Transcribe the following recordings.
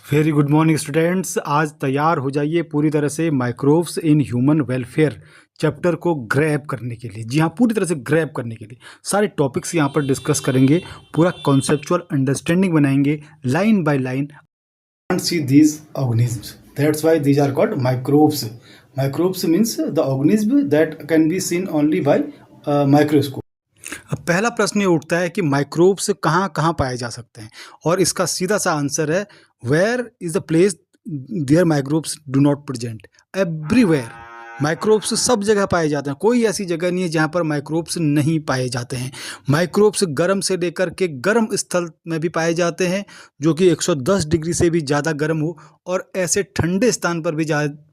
Very good morning students. आज तैयार हो जाइए पूरी तरह से microbes in human welfare chapter को ग्रैब करने के लिए। जी हाँ, पूरी तरह से ग्रैब करने के लिए सारे टॉपिक्स यहाँ पर डिस्कस करेंगे, पूरा कॉन्सेप्चुअल अंडरस्टैंडिंग बनाएंगे line by line. See these organisms, that's why these are called microbes. Microbes means the organism that can be seen only by microscope. अब पहला प्रश्न ये उठता है कि माइक्रोब्स कहाँ कहाँ पाए जा सकते हैं, और इसका सीधा सा आंसर है where is the place there microbes do not present. Everywhere microbes सब जगह पाए जाते हैं, कोई ऐसी जगह नहीं है जहाँ पर माइक्रोब्स नहीं पाए जाते हैं। माइक्रोब्स गर्म से लेकर के गर्म स्थल में भी पाए जाते हैं जो कि 110 डिग्री से भी ज़्यादा गर्म हो, और ऐसे ठंडे स्थान पर भी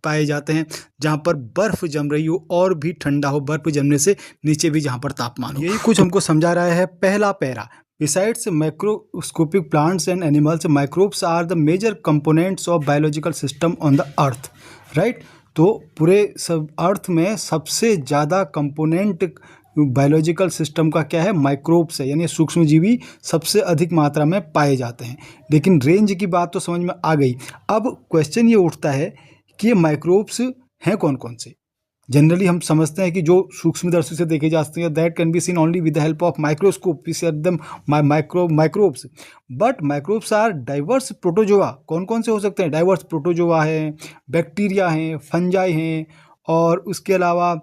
पाए जाते हैं जहाँ पर बर्फ़ जम रही हो और भी ठंडा हो, बर्फ़ जमने से नीचे भी जहाँ पर तापमान हो। यही कुछ हमको समझा रहा है पहला para. Besides macroscopic plants and animals, microbes are the major components of biological system on the earth, right? तो पूरे सब अर्थ में सबसे ज़्यादा कंपोनेंट बायोलॉजिकल सिस्टम का क्या है? माइक्रोब्स है, यानी सूक्ष्मजीवी सबसे अधिक मात्रा में पाए जाते हैं। लेकिन रेंज की बात तो समझ में आ गई। अब क्वेश्चन ये उठता है कि ये माइक्रोब्स हैं कौन कौन से। जनरली हम समझते हैं कि जो सूक्ष्मदर्शी से देखे जा सकते हैं that can be seen only with the help of microscope, we see them microbes. But microbes are diverse protozoa. कौन कौन से हो सकते हैं? डाइवर्स प्रोटोजोआ हैं, बैक्टीरिया हैं, फंजाई हैं, और उसके अलावा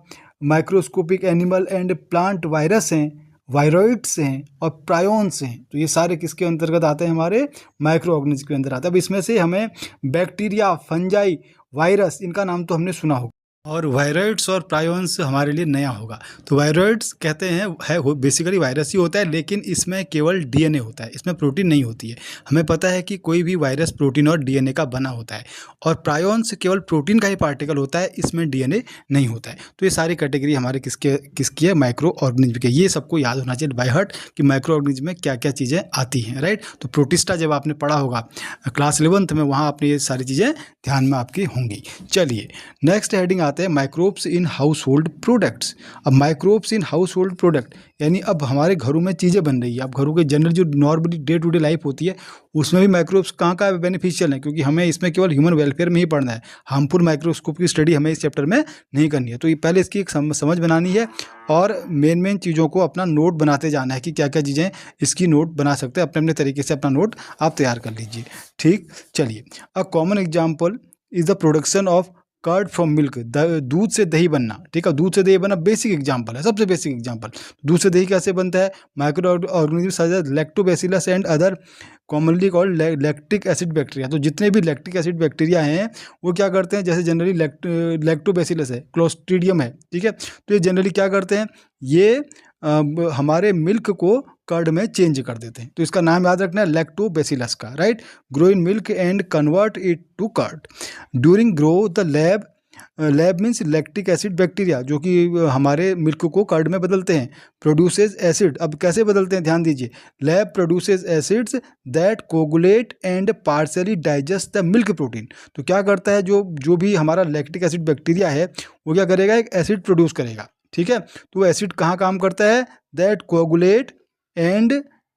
microscopic animal and plant virus हैं, वायरॉइड्स हैं और प्रायोन्स हैं। तो ये सारे किसके अंतर्गत आते हैं? हमारे माइक्रो ऑर्गेनिज्म के अंदर आते हैं। अब इसमें से हमें बैक्टीरिया, फंजाई, वायरस, इनका नाम तो हमने सुना होगा, और वायरॉइड्स और प्रायोन्स हमारे लिए नया होगा। तो वायरॉइड्स कहते हैं है बेसिकली वायरस ही होता है, लेकिन इसमें केवल डीएनए होता है, इसमें प्रोटीन नहीं होती है। हमें पता है कि कोई भी वायरस प्रोटीन और डीएनए का बना होता है, और प्रायोन्स केवल प्रोटीन का ही पार्टिकल होता है, इसमें डीएनए नहीं होता है। तो ये सारी कैटेगरी हमारे किसकी है? माइक्रो ऑर्गेनिज्म की। ये सबको याद होना चाहिए बाय हार्ट कि माइक्रो ऑर्गेनिज्म में क्या क्या चीज़ें आती हैं, राइट। तो प्रोटिस्टा जब आपने पढ़ा होगा क्लास 11th में, वहाँ आपने ये सारी चीज़ें ध्यान में आपकी होंगी। चलिए नेक्स्ट हेडिंग आते हैं microbes in household products. अब microbes in household product यानी अब हमारे घरों में चीज़ें बन रही है। अब घरों के जनरल जो normally day to day life होती है उसमें भी माइक्रोब्स कहाँ का बेनिफिशियल है, क्योंकि हमें इसमें केवल ह्यूमन वेलफेयर में ही पढ़ना है। हार्मफुल माइक्रोस्कोप की स्टडी हमें इस चैप्टर में नहीं करनी है। तो ये पहले इसकी एक समझ बनानी है, और मेन चीज़ों को अपना नोट बनाते जाना है कि क्या क्या चीज़ें इसकी नोट बना सकते हैं। अपने अपने तरीके से अपना नोट आप तैयार कर लीजिए, ठीक। चलिए, a common example is the production of curd from milk. दूध से दही बनना, ठीक है। दूध से दही बनना बेसिक एग्जांपल है, सबसे बेसिक एग्जांपल। दूध से दही कैसे बनता है? Micro organism such as lactobacillus and other commonly called lactic acid bacteria. तो जितने भी लैक्टिक एसिड बैक्टीरिया हैं वो क्या करते हैं? जैसे जनरली लैक्टोबैसिलस है, क्लोस्ट्रीडियम है, ठीक है। तो ये जनरली क्या करते हैं? ये हमारे मिल्क को कर्ड में चेंज कर देते हैं। तो इसका नाम याद रखना है लैक्टोबैसिलस का, right. Grow in milk and convert it to curd during grow the LAB means lactic acid bacteria, जो कि हमारे मिल्क को कर्ड में बदलते हैं। Produces acid. अब कैसे बदलते हैं ध्यान दीजिए। LAB produces acids that coagulate and partially digest the milk protein. तो क्या करता है? जो भी हमारा लैक्टिक एसिड बैक्टीरिया है वो क्या करेगा? एक एसिड प्रोड्यूस करेगा, ठीक है। तो एसिड कहाँ काम करता है? That coagulate and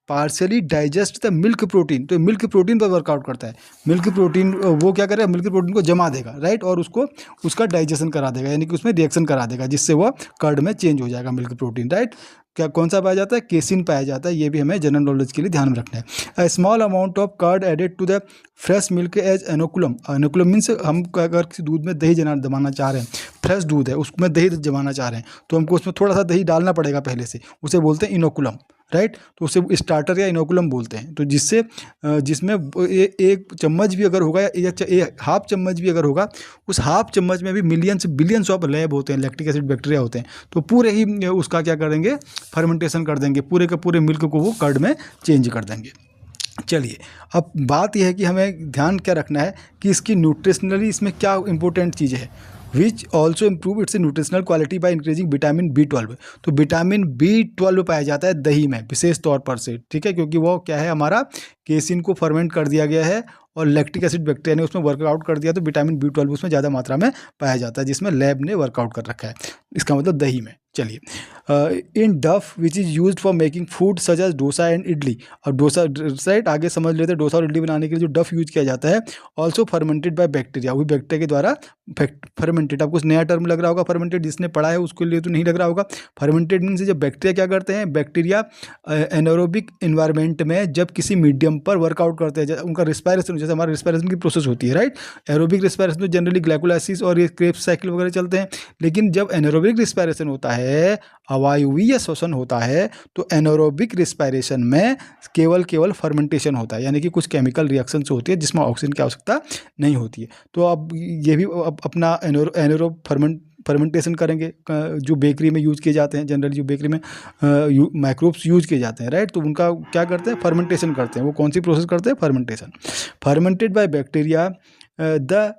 partially digest the milk protein. तो मिल्क प्रोटीन पर वर्कआउट करता है। मिल्क प्रोटीन वो क्या करेगा? मिल्क प्रोटीन को जमा देगा, राइट, और उसका डाइजेशन करा देगा, यानी कि उसमें रिएक्शन करा देगा, जिससे वो कर्ड में चेंज हो जाएगा मिल्क प्रोटीन, राइट। क्या कौन सा पाया जाता है? केसिन पाया जाता है। ये भी हमें जनरल नॉलेज के लिए ध्यान में रखना है। A small amount of curd added to the fresh milk as inoculum. Inoculum means हम अगर किसी दूध में दही जमाना चाह रहे हैं, फ्रेश दूध है उसमें दही जमाना चाह रहे हैं, तो हमको उसमें थोड़ा सा दही डालना पड़ेगा पहले से, उसे बोलते हैं इनोकुलम, राइट। तो उसे स्टार्टर या इनोकुलम बोलते हैं। तो जिसमें एक चम्मच भी अगर होगा या हाफ चम्मच भी अगर होगा, उस हाफ चम्मच में भी बिलियंस ऑफ लैब होते हैं, लैक्टिक एसिड बैक्टीरिया होते हैं। तो पूरे ही उसका क्या करेंगे? फर्मेंटेशन कर देंगे, पूरे के पूरे मिल्क को वो कर्ड में चेंज कर देंगे। चलिए, अब बात यह है कि हमें ध्यान क्या रखना है कि इसकी न्यूट्रिशनली इसमें क्या इंपॉर्टेंट चीज़ें हैं। Which also improve it's nutritional quality by increasing vitamin B12। तो विटामिन B12 पाया जाता है दही में विशेष तौर पर से, ठीक है, क्योंकि वो क्या है? हमारा केसिन को फर्मेंट कर दिया गया है और लैक्टिक एसिड बैक्टीरिया ने उसमें वर्कआउट कर दिया, तो विटामिन B12 उसमें ज़्यादा मात्रा में पाया जाता है, जिसमें लैब ने वर्कआउट कर रखा है, इसका मतलब दही में, चलिए, in dough which is used for making food such as dosa and idli. अब डोसा राइट, आगे समझ लेते हैं, डोसा और इडली बनाने के लिए जो डफ यूज किया जाता है, ऑल्सो फर्मेंटेड बाय बैक्टीरिया, वही बैक्टीरिया के द्वारा फर्मेंटेड। आपको कुछ नया टर्म लग रहा होगा फर्मेंटेड, जिसने पढ़ा है उसके लिए तो नहीं लग रहा होगा। फर्मेंटेड मीन्स जब बैक्टीरिया क्या करते हैं, बैक्टीरिया एनारोबिक इन्वायरमेंट में जब किसी मीडियम पर वर्कआउट करते हैं, उनका रिस्पायरेशन, जैसे हमारा रिस्पायरेशन की प्रोसेस होती है राइट, एरोबिक रिस्पायरेशन तो जनरली ग्लाइकोलाइसिस और ये क्रेब्स साइकिल वगैरह चलते हैं, लेकिन जब एनारोबिक रिस्पायरेशन होता है, अवायवीय श्वसन होता है, तो एनारोबिक रिस्पायरेशन में केवल फर्मेंटेशन होता है, यानी कि कुछ केमिकल रिएक्शंस होती है जिसमें ऑक्सीजन की आवश्यकता नहीं होती है। तो अब ये भी अपना एनारोब फर्मेंटेशन करेंगे, जो बेकरी में यूज किए जाते हैं, जनरली जो बेकरी में माइक्रोब्स यूज किए जाते हैं राइट, तो उनका क्या करते हैं, फर्मेंटेशन करते हैं। वो कौन सी प्रोसेस करते हैं, fermentation. Fermented by bacteria, the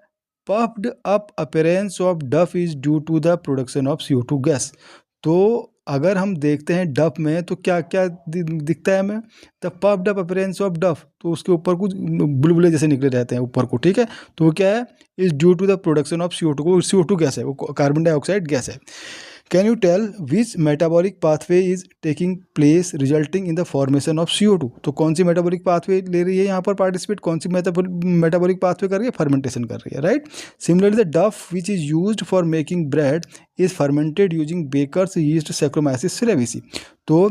puffed up appearance of duff is due to the production of CO2 gas. तो अगर हम देखते हैं डफ में तो क्या क्या दिखता है हमें, the puffed up appearance of डफ, तो उसके ऊपर कुछ बुलबुले जैसे निकले रहते हैं ऊपर को, ठीक है। तो वो क्या है, is due to the production of CO2, वो CO2 गैस है, वो कार्बन डाइऑक्साइड गैस है। Can you tell which metabolic pathway is taking place resulting in the formation of CO2। तो कौन सी मेटाबॉलिक पाथवे ले रही है यहाँ पर पार्टिसिपेट, कौन सी मेटाबॉलिक पाथवे कर रही है, फर्मेंटेशन कर रही है right. Similarly the dough which is used for making bread is fermented using baker's yeast Saccharomyces cerevisiae. तो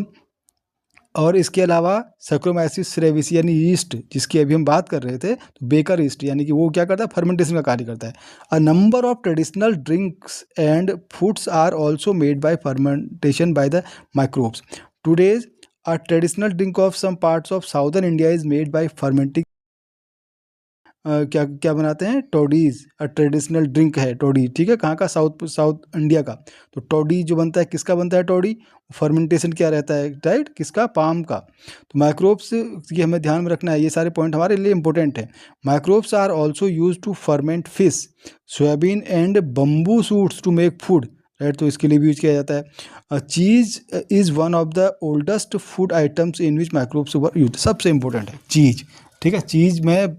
और इसके अलावा सैक्रोमाइसिस सेरेविसी यानी ईस्ट, जिसकी अभी हम बात कर रहे थे, तो बेकर ईस्ट, यानी कि वो क्या करता है, फर्मेंटेशन का कार्य करता है। A number of traditional drinks and foods are also made by fermentation by the microbes. Toddy's a traditional drink of some parts of southern India is made by fermenting. क्या क्या बनाते हैं, टोडीज, ट्रेडिशनल ड्रिंक है टोडी, ठीक है, कहाँ का, south India का। तो टोडी जो बनता है, किसका बनता है टोडी, फर्मेंटेशन क्या रहता है राइट, किसका, पाम का। तो माइक्रोब्स ये हमें ध्यान में रखना है, ये सारे पॉइंट हमारे लिए इंपॉर्टेंट है। Microbes are also use to ferment fish, soyabean and bamboo shoots to make food right, तो इसके लिए भी यूज किया जाता है। Cheese is one of the oldest food items in which microbes were use, सबसे इंपॉर्टेंट है चीज़, ठीक है। चीज़ में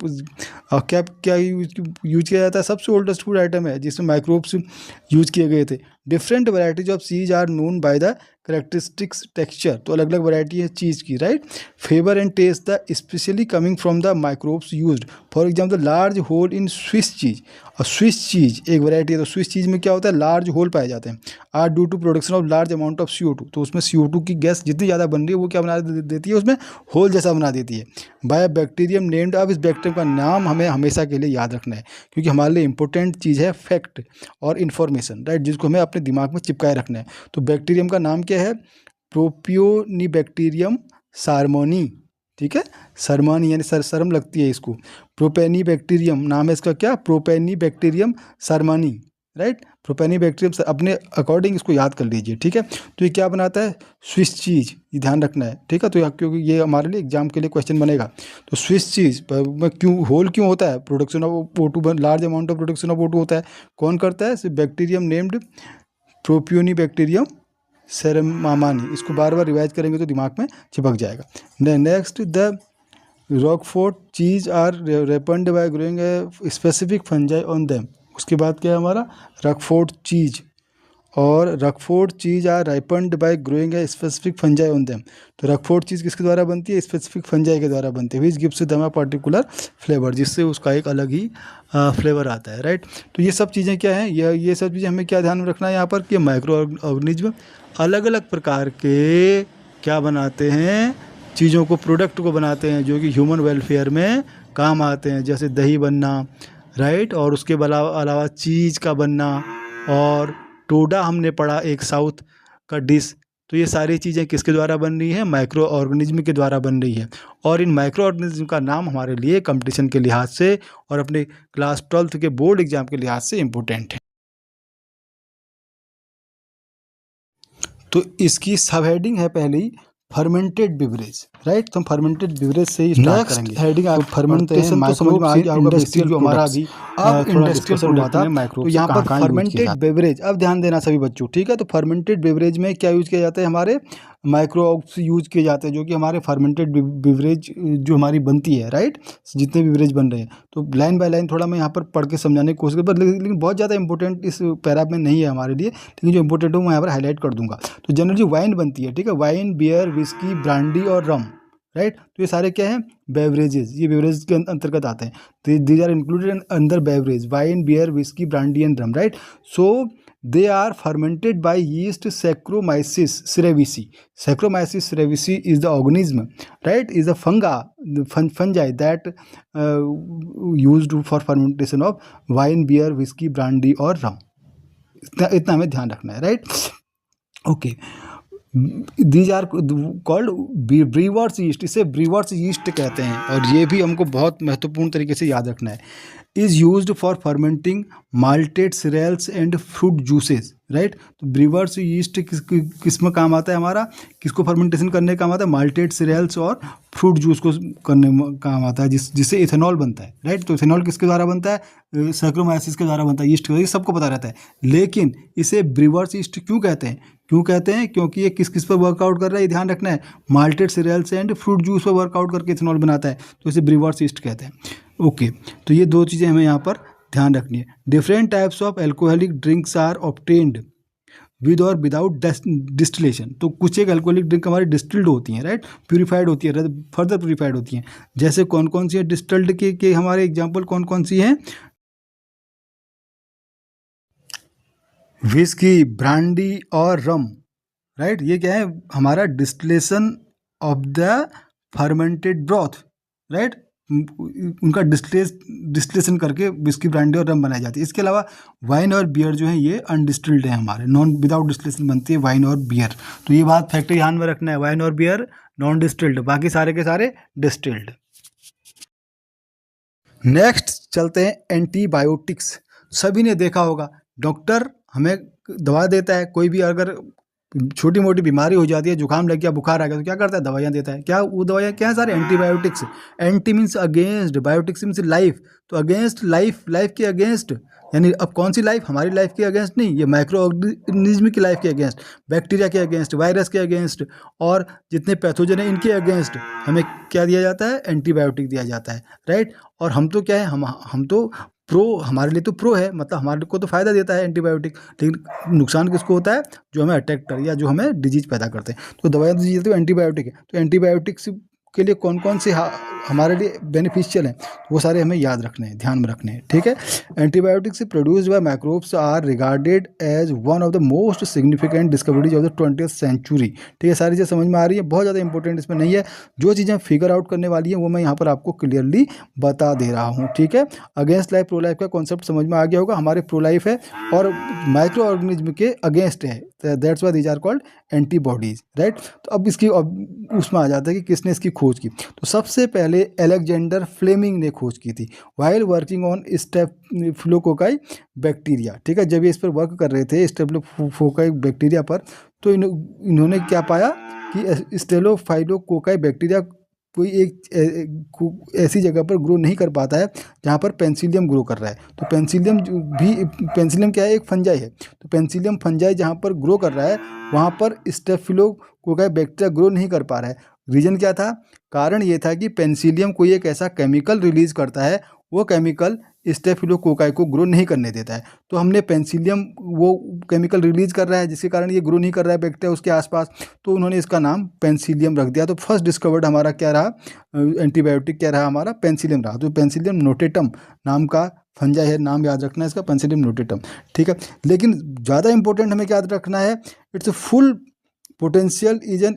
क्या क्या यूज किया जाता है, सबसे ओल्डेस्ट फूड आइटम है जिसमें माइक्रोब्स यूज किए गए थे। Different varieties of cheese are known by the characteristics texture, तो अलग अलग वैरायटी है चीज़ की right. Flavour and taste the specially coming from the microbes used, for example large hole in Swiss cheese, और Swiss चीज़ एक variety है, तो Swiss cheese में क्या होता है, लार्ज होल पाए जाते हैं। Are due to production of large amount of CO2, तो उसमें CO2 की गैस जितनी ज़्यादा बन रही है वो क्या बना देती है, उसमें होल जैसा बना देती है। बाय बैक्टीरियम नेम्ड, अब इस बैक्टीरियम का नाम हमें हमेशा के लिए याद रखना है, क्योंकि हमारे लिए इंपॉर्टेंट चीज़ है फैक्ट और इन्फॉर्मेशन राइट, जिसको हमें अपने दिमाग में चिपकाए रखना है। तो बैक्टीरियम का नाम क्या है, प्रोपियोनिबैक्टीरियम सार्मोनी, ठीक है, सरमानी यानी शर्म लगती है इसको। प्रोपेनिबैक्टीरियम नाम है इसका, क्या, प्रोपेनिबैक्टीरियम सरमानी राइट, प्रोपेनिबैक्टीरियम, अपने अकॉर्डिंग इसको याद कर लीजिए, ठीक है। तो ये क्या बनाता है, स्विस चीज़, ये ध्यान रखना है, ठीक है। तो क्योंकि ये हमारे लिए एग्जाम के लिए क्वेश्चन बनेगा। तो स्विस चीज़ में क्यों होल क्यों होता है, production of O2, large amount of production of O2 होता है, कौन करता है, बैक्टीरियम नेम्ड प्रोपियोनिबैक्टीरियम सेरेमानी, इसको बार बार रिवाइज करेंगे तो दिमाग में चिपक जाएगा। Next, the Roquefort cheese are ripened by growing a specific fungi on them. उसके बाद क्या है हमारा, रॉकफोर्ट चीज़, और Roquefort cheese are ripened by growing a specific fungi on them. तो रॉकफोर्ट चीज़ किसके द्वारा बनती है, स्पेसिफिक फंजाई के द्वारा बनती है, which gives them a particular flavour, जिससे उसका एक अलग ही फ्लेवर आता है राइट। तो ये सब चीज़ें क्या हैं, ये सब चीज़ें हमें क्या ध्यान में रखना है यहाँ पर, कि माइक्रो ऑर्गेनिज्म अलग अलग प्रकार के क्या बनाते हैं, चीज़ों को, प्रोडक्ट को बनाते हैं जो कि ह्यूमन वेलफेयर में काम आते हैं, जैसे दही बनना राइट, और उसके अलावा चीज़ का बनना, और टोडा हमने पढ़ा एक साउथ का डिश। तो ये सारी चीज़ें किसके द्वारा बन रही हैं, माइक्रो ऑर्गेनिज्म के द्वारा बन रही है। और इन माइक्रो ऑर्गेनिज्म का नाम हमारे लिए कंपटीशन के लिहाज से और अपने क्लास 12th के बोर्ड एग्जाम के लिहाज से इम्पोर्टेंट है। तो इसकी सब हेडिंग है पहली, फर्मेंटेड बिवरेज राइट, तो हम फर्मेंटेड बिवरेज से ही स्टार्ट करेंगे। हेडिंग आप फर्मेंटेशन तो समझ में आ गया होगा, बेसिक जो हमारा अभी अब इंडस्ट्रियल प्रोडक्ट था, तो यहाँ पर फर्मेंटेड बेवरेज, अब ध्यान देना सभी बच्चों, ठीक है। तो फर्मेंटेड बेवरेज में क्या यूज किया जाता है, हमारे माइक्रोब्स यूज किए जाते हैं जो कि हमारे फर्मेंटेड बिवरेज जो हमारी बनती है, राइट, जितने बिवरेज बन रहे हैं। तो लाइन बाय लाइन थोड़ा मैं यहाँ पर पढ़ के समझाने की कोशिश कर, लेकिन बहुत ज़्यादा इंपॉर्टेंट इस पैरा में नहीं है हमारे लिए, लेकिन जो इंपॉर्टेंट है मैं यहाँ पर हाईलाइट कर दूंगा। तो जनरली वाइन बनती है, ठीक है, वाइन, बियर, विस्की, ब्रांडी और रम, राइट। तो ये सारे क्या हैं, बेवरेजेस, ये बेवरेज के अंतर्गत आते हैं। तो these are included under beverage, wine, beer, whisky, brandy and rum, right. So they are fermented by yeast Saccharomyces cerevisiae. Saccharomyces cerevisiae is the organism, right, is a fungi that used for fermentation of wine, beer, whiskey, brandy और rum. इतना हमें ध्यान रखना है, right. Okay, these are called brewer's yeast, इसे brewer's yeast कहते हैं, और ये भी हमको बहुत महत्वपूर्ण तरीके से याद रखना है। Is used for fermenting malted cereals and fruit juices, right. तो ब्रीवर्स यीस्ट किस में काम आता है हमारा, किसको फर्मेंटेशन करने का काम आता है, माल्टेड सीरियल्स और फ्रूट जूस को करने में काम आता है, जिससे इथेनॉल बनता है, राइट। तो इथेनॉल किसके द्वारा बनता है, सैक्रोमाइसिस के द्वारा बनता है, यीस्ट के, सबको पता रहता है। लेकिन इसे ब्रीवर्स यीस्ट क्यों कहते हैं, क्योंकि ये किस किस पर वर्कआउट कर रहा है, ये ध्यान रखना है, malted cereals and fruit juice पर वर्कआउट करके इथेनॉल बनाता है, तो इसे ब्रीवर्स यीस्ट कहते हैं। ओके, तो ये दो चीज़ें हमें यहाँ पर ध्यान रखनी है। Different types of alcoholic drinks are obtained with और विदाउट डिस्टिलेशन। तो कुछ एक एल्कोहलिक ड्रिंक हमारी डिस्टिल्ड होती हैं, राइट, प्यूरिफाइड होती है, फर्दर प्यूरिफाइड होती हैं। जैसे कौन कौन सी है डिस्टिल्ड के हमारे एग्जाम्पल कौन कौन सी हैं, विस्की, ब्रांडी और रम, राइट। ये क्या है, हमारा distillation of the fermented broth, right, उनका डिस्टिलेशन करके विस्की, ब्रांडी और रम बनाई जाती है। इसके अलावा वाइन और बियर जो है ये अनडिस्टिल्ड है, हमारे नॉन विदाउट डिस्टिलेशन बनती है वाइन और बियर। तो ये बात फैक्ट ध्यान में रखना है, वाइन और बियर नॉन डिस्टिल्ड, बाकी सारे के सारे डिस्टिल्ड। नेक्स्ट चलते हैं एंटीबायोटिक्स। सभी ने देखा होगा, डॉक्टर हमें दवा देता है, कोई भी अगर छोटी मोटी बीमारी हो जाती है, जुकाम लग गया, बुखार आ गया, तो क्या करता है, दवाइयाँ देता है। क्या वो दवाइयाँ क्या है, सारे antibiotics. Anti means against, biotics means life, तो अगेंस्ट लाइफ, लाइफ के अगेंस्ट, यानी अब कौन सी लाइफ, हमारी लाइफ के अगेंस्ट नहीं, ये माइक्रो ऑर्गेनिज्म की लाइफ के अगेंस्ट, बैक्टीरिया के अगेंस्ट, वायरस के अगेंस्ट, और जितने पैथोजन है इनके अगेंस्ट हमें क्या दिया जाता है, एंटीबायोटिक दिया जाता है, राइट। और हम तो क्या है, हम तो प्रो, हमारे लिए तो प्रो है, मतलब हमारे को तो फ़ायदा देता है एंटीबायोटिक, लेकिन नुकसान किसको होता है, जो हमें अटैक कर या जो हमें डिजीज पैदा करते हैं। तो दवाइयाँ दी जाती है, एंटीबायोटिक है। तो एंटीबायोटिक्स के लिए कौन कौन से हमारे लिए बेनिफिशियल हैं, वो सारे हमें याद रखने हैं, ध्यान में रखने हैं, ठीक है। Antibiotics produced by microbes are regarded as one of the most significant discoveries of the 20th century, ठीक है। सारी चीज़ें समझ में आ रही है, बहुत ज़्यादा इंपॉर्टेंट इसमें नहीं है, जो चीज़ें फिगर आउट करने वाली हैं वो मैं यहाँ पर आपको क्लियरली बता दे रहा हूँ, ठीक है। अगेंस्ट लाइफ प्रो लाइफ का कॉन्सेप्ट समझ में आ गया होगा, हमारे प्रो लाइफ है और माइक्रो ऑर्गेनिज्म के अगेंस्ट है, that's why these are called antibodies, right. तो अब इसकी उसमें आ जाता है कि किसने इसकी खोज की। तो सबसे पहले अलेक्जेंडर फ्लेमिंग ने खोज की थी, वाइल वर्किंग ऑन स्टेफिलोकोकाई बैक्टीरिया, ठीक है। जब ये इस पर वर्क कर रहे थे स्टेफिलोकोकाई बैक्टीरिया पर, तो इन्होंने क्या पाया कि स्टेफिलोकोकाई बैक्टीरिया कोई एक ऐसी जगह पर ग्रो नहीं कर पाता है जहाँ पर पेंसिलियम ग्रो कर रहा है। तो पेंसिलियम क्या है, एक फंजाई है। तो पेंसिलियम फंजाई जहाँ पर ग्रो कर रहा है वहाँ पर स्टेफिलोकोकाई बैक्टीरिया ग्रो नहीं कर पा रहा है। रीजन क्या था, कारण ये था कि पेंसिलियम कोई एक ऐसा केमिकल रिलीज करता है, वो केमिकल स्टेफिलोकोकाई को ग्रो नहीं करने देता है। तो हमने पेंसिलियम वो केमिकल रिलीज कर रहा है जिसके कारण ये ग्रो नहीं कर रहा है बैक्टीरिया उसके आसपास, तो उन्होंने इसका नाम पेंसिलियम रख दिया। तो फर्स्ट डिस्कवर्ड हमारा क्या रहा, एंटीबायोटिक क्या रहा हमारा, पेंसिलियम रहा। तो पेंसिलियम नोटेटम नाम का फंजाई है, नाम याद रखना है इसका, पेंसिलियम नोटेटम, ठीक है। लेकिन ज़्यादा इंपॉर्टेंट हमें क्या याद रखना है, its full potential is an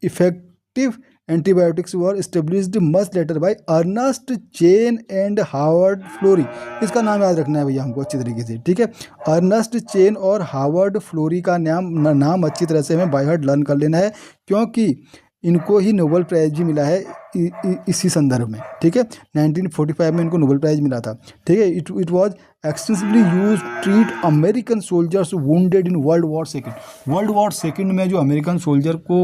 effective antibiotics were established much later by Ernst Chain and Howard Florey. इसका नाम याद रखना है भैया हमको अच्छी तरीके से, ठीक है। अर्नस्ट चेन और हार्वर्ड फ्लोरी का नाम अच्छी तरह से हमें बाय हार्ट लर्न कर लेना है, क्योंकि इनको ही नोबेल प्राइज भी मिला है इसी संदर्भ में, ठीक है। 1945 में इनको नोबेल प्राइज मिला था, ठीक है। It was extensively use treat American soldiers wounded in world war second. World war second में जो अमेरिकन सोल्जर को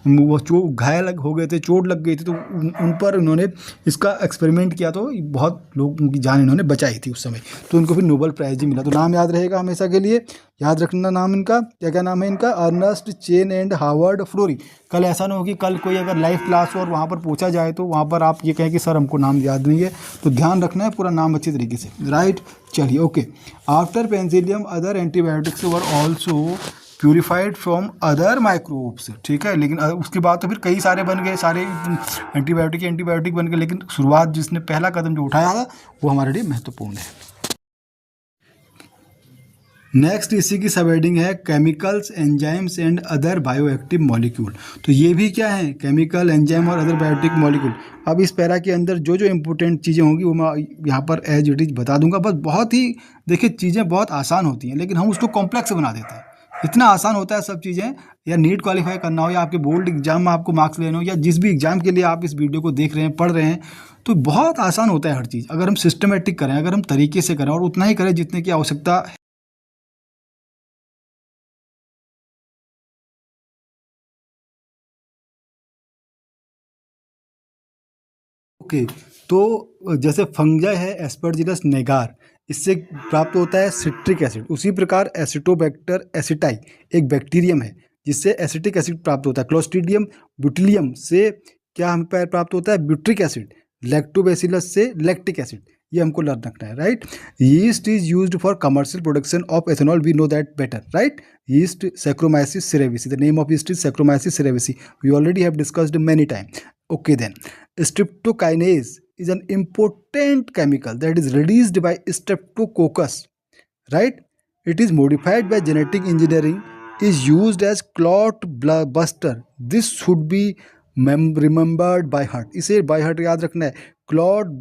वो घायल हो गए थे, चोट लग गई थी, तो उन पर इन्होंने इसका एक्सपेरिमेंट किया, तो बहुत लोगों की जान इन्होंने बचाई थी उस समय, तो इनको फिर नोबेल प्राइज ही मिला। तो नाम याद रहेगा हमेशा के लिए, याद रखना नाम इनका, क्या क्या नाम है इनका, Ernest Chain and Howard Florey. कल ऐसा ना हो कि कल कोई अगर लाइव क्लास हो और वहाँ पर पूछा जाए तो वहाँ पर आप ये कहें कि सर हमको नाम याद नहीं है, तो ध्यान रखना है पूरा नाम अच्छी तरीके से, राइट। चलिए, okay. After penicillium other antibiotics were also purified from other microbes, ठीक है। लेकिन उसके बाद तो फिर कई सारे बन गए, सारे एंटीबायोटिक बन गए, लेकिन शुरुआत जिसने पहला कदम जो उठाया था वो हमारे लिए महत्वपूर्ण है। नेक्स्ट इसी की सब हेडिंग है chemicals, enzymes and other bioactive molecule. तो ये भी क्या है, केमिकल, एंजाइम और अदर बायोएक्टिव मॉलिक्यूल। अब इस पैरा के अंदर जो जो इंपॉर्टेंट चीज़ें होंगी वो मैं यहाँ पर एज इट इज बता दूंगा। बस बहुत ही, देखिए चीज़ें बहुत आसान होती हैं, लेकिन हम उसको कॉम्प्लेक्स बना देते हैं। इतना आसान होता है सब चीज़ें, या नीट क्वालिफाई करना हो, या आपके बोर्ड एग्जाम में आपको मार्क्स लेने हो, या जिस भी एग्जाम के लिए आप इस वीडियो को देख रहे हैं, पढ़ रहे हैं, तो बहुत आसान होता है हर चीज़, अगर हम सिस्टमेटिक करें, अगर हम तरीके से करें और उतना ही करें जितने की आवश्यकता। ओके, तो जैसे फंगजाई है एस्परजिलस नेगार, इससे प्राप्त होता है सिट्रिक एसिड। उसी प्रकार एसिटोबैक्टर एसिटाई एक बैक्टीरियम है जिससे एसिटिक एसिड प्राप्त होता है। क्लोस्ट्रीडियम ब्यूटिलियम से क्या हमें प्राप्त होता है, ब्यूट्रिक एसिड। लैक्टोबैसिलस से लैक्टिक एसिड। ये हमको लर्न रखना है, right. Yeast is used for commercial production of ethanol, we know that better, right. Yeast Saccharomyces cerevisiae, the name of yeast is Saccharomyces cerevisiae, we already have discussed many time. Okay, then streptokinase is an important chemical that is released by streptococcus, right. It is modified by genetic engineering, is used as clot buster. This should be remembered by heart. इसे by heart याद रखना है। clot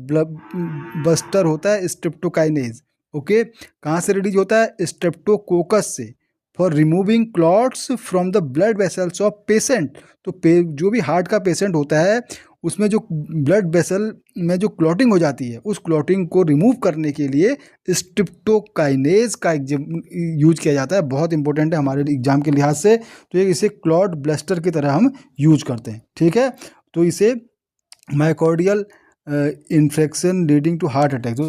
buster होता है streptokinase, okay. कहाँ से release होता है, स्ट्रेप्टोकोकस से, for removing clots from the blood vessels of patient. तो जो भी हार्ट का पेशेंट होता है उसमें जो ब्लड वेसल में जो क्लॉटिंग हो जाती है, उस क्लॉटिंग को रिमूव करने के लिए स्ट्रेप्टोकाइनेज का यूज किया जाता है। बहुत इंपॉर्टेंट है हमारे एग्जाम के लिहाज से, तो ये इसे क्लॉट ब्लस्टर की तरह हम यूज करते हैं, ठीक है। तो इसे myocardial infection leading to heart attack, तो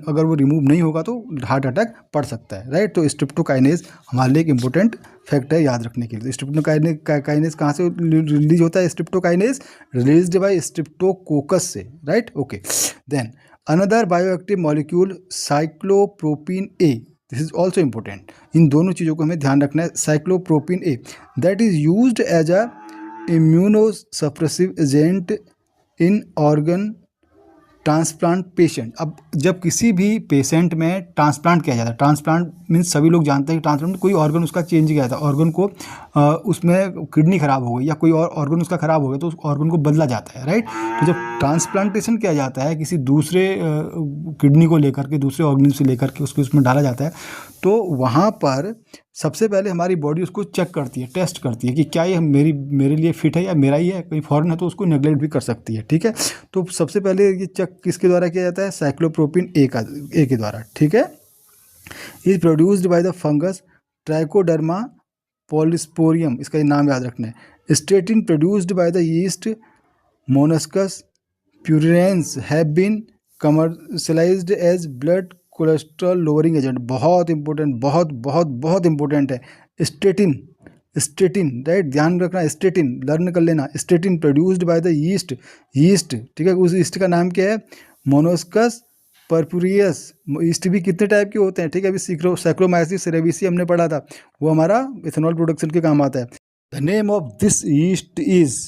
अगर वो रिमूव नहीं होगा तो हार्ट अटैक पड़ सकता है, राइट। तो स्ट्रेप्टोकाइनेज हमारे लिए एक इंपॉर्टेंट फैक्ट है याद रखने के लिए। स्ट्रेप्टोकाइनेज कहाँ से रिलीज होता है, स्ट्रेप्टोकाइनेज रिलीज्ड बाय स्ट्रेप्टोकोकस से, right, okay. Then another bioactive molecule cyclosporin A, this is also important. इन दोनों चीज़ों को हमें ध्यान रखना है। Cyclosporin A that is used as a immunosuppressive agent in organ transplant patient. अब जब किसी भी पेशेंट में ट्रांसप्लांट किया जाता है, ट्रांसप्लांट मीन्स सभी लोग जानते हैं कि ट्रांसप्लांट कोई ऑर्गन उसका चेंज किया जाता है, ऑर्गन को उसमें किडनी खराब हो गई या कोई और ऑर्गन उसका खराब हो गया तो उस ऑर्गन को बदला जाता है, राइट। तो जब ट्रांसप्लांटेशन किया जाता है किसी दूसरे किडनी को लेकर के, दूसरे ऑर्गन से लेकर के उसको उसमें डाला जाता है, तो वहाँ पर सबसे पहले हमारी बॉडी उसको चेक करती है, टेस्ट करती है कि क्या ये मेरे लिए फिट है या मेरा ही है, कहीं फॉरेन है तो उसको नेग्लेक्ट भी कर सकती है, ठीक है। तो सबसे पहले ये चेक किसके द्वारा किया जाता है, साइक्लोप्रोपिन ए के द्वारा, ठीक है। Is produced by the fungus Trichoderma polysporum, इसका नाम याद रखना है। Statin produced by the yeast Monascus purpureus have been commercialised as blood cholesterol lowering agent. बहुत इंपॉर्टेंट, बहुत बहुत बहुत इंपॉर्टेंट है। स्टेटिन, राइट, ध्यान रखना, स्टेटिन लर्न कर लेना। Statin produced by the yeast, ठीक है। उस यीस्ट का नाम क्या है, मोनोस्कस परपुरियस। यीस्ट भी कितने टाइप के होते हैं, ठीक है। अभी सैक्रोमाइसिस सेरेविसी हमने पढ़ा था, वो हमारा इथेनॉल प्रोडक्शन के काम आता है। The name of this yeast is